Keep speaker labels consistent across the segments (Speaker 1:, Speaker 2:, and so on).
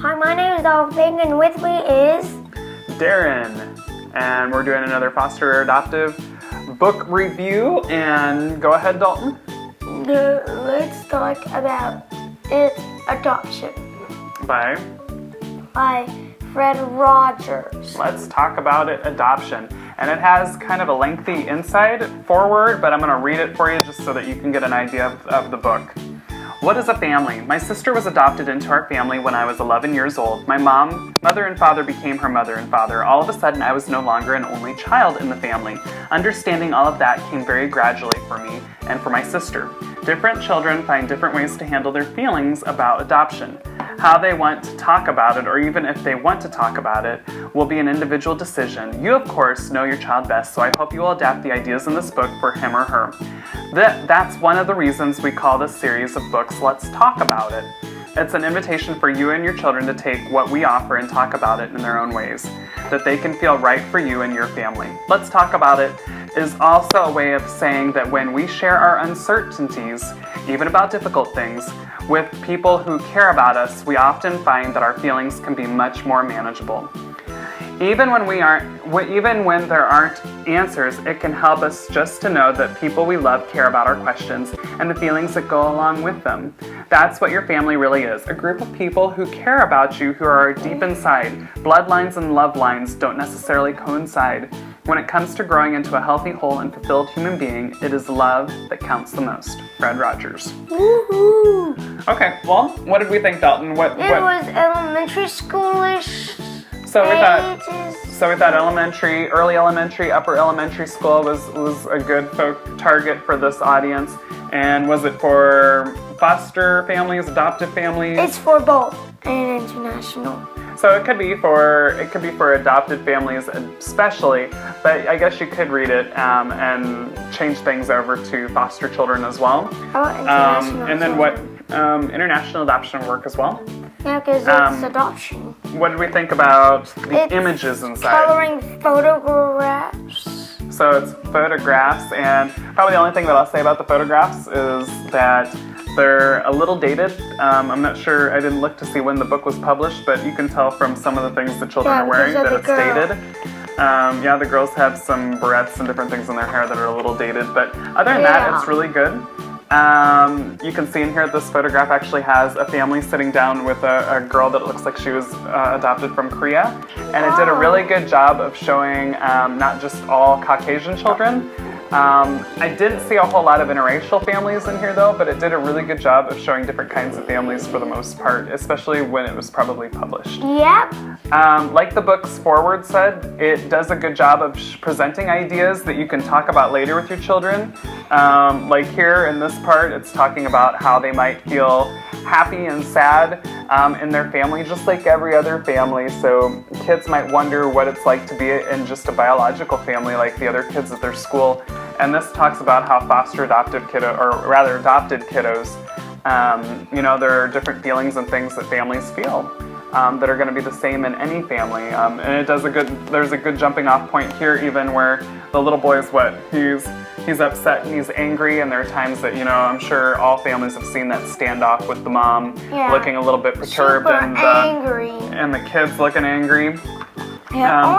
Speaker 1: Hi, my name is Dolphin, and with me is
Speaker 2: Darren, and we're doing another foster adoptive book review. And go ahead, Dalton.
Speaker 1: Let's talk about It's Adoption
Speaker 2: Bye.
Speaker 1: by Fred Rogers.
Speaker 2: Let's talk about it, adoption. And it has kind of a lengthy inside forward, but I'm going to read it for you just so that you can get an idea of the book. What is a family? My sister was adopted into our family when I was 11 years old. My mother and father became her mother and father. All of a sudden, I was no longer an only child in the family. Understanding all of that came very gradually for me and for my sister. Different children find different ways to handle their feelings about adoption. How they want to talk about it, or even if they want to talk about it, will be an individual decision. You, of course, know your child best, so I hope you will adapt the ideas in this book for him or her. That's one of the reasons we call this series of books Let's Talk About It. It's an invitation for you and your children to take what we offer and talk about it in their own ways, that they can feel right for you and your family. Let's Talk About It is also a way of saying that when we share our uncertainties, even about difficult things, with people who care about us, we often find that our feelings can be much more manageable. Even when there aren't answers, it can help us just to know that people we love care about our questions and the feelings that go along with them. That's what your family really is, a group of people who care about you, who are deep inside. Bloodlines and love lines don't necessarily coincide. When it comes to growing into a healthy, whole, and fulfilled human being, it is love that counts the most. Fred Rogers.
Speaker 1: Woohoo!
Speaker 2: Okay, well, what did we think, Dalton? What
Speaker 1: was elementary schoolish.
Speaker 2: So we thought early elementary, upper elementary school was a good target for this audience. And was it for foster families, adoptive families?
Speaker 1: It's for both and international.
Speaker 2: So it could be for adopted families especially, but I guess you could read it and change things over to foster children as well.
Speaker 1: International
Speaker 2: and then what international adoption work as well.
Speaker 1: Yeah, because it's adoption.
Speaker 2: What did we think about the images inside?
Speaker 1: Coloring photographs.
Speaker 2: So it's photographs, and probably the only thing that I'll say about the photographs is that they're a little dated. I'm not sure, I didn't look to see when the book was published, but you can tell from some of the things the children are wearing that it's dated. The girls have some barrettes and different things in their hair that are a little dated, but other than that, it's really good. You can see in here this photograph actually has a family sitting down with a girl that looks like she was adopted from Korea. And it did a really good job of showing not just all Caucasian children. I didn't see a whole lot of interracial families in here though, but it did a really good job of showing different kinds of families for the most part, especially when it was probably published.
Speaker 1: Yep.
Speaker 2: Like the book's foreword said, it does a good job of presenting ideas that you can talk about later with your children. Like here in this part, it's talking about how they might feel happy and sad in their family, just like every other family. So kids might wonder what it's like to be in just a biological family like the other kids at their school. And this talks about how adopted kiddos, there are different feelings and things that families feel that are going to be the same in any family. And there's a good jumping off point here, even where the little boy is he's upset and he's angry, and there are times that, I'm sure all families have seen that standoff with the mom looking a little bit perturbed and the kids looking angry.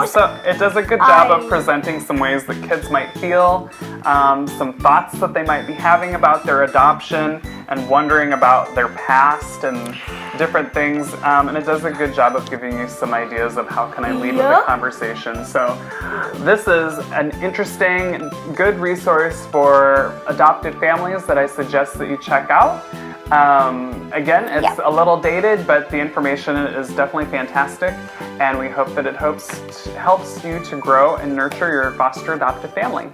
Speaker 2: So it does a good job of presenting some ways that kids might feel, some thoughts that they might be having about their adoption and wondering about their past and different things. And it does a good job of giving you some ideas of how can I lead with a conversation. So this is an interesting, good resource for adopted families that I suggest that you check out. Again, it's a little dated, but the information is definitely fantastic, and we hope that it helps you to grow and nurture your foster adoptive family.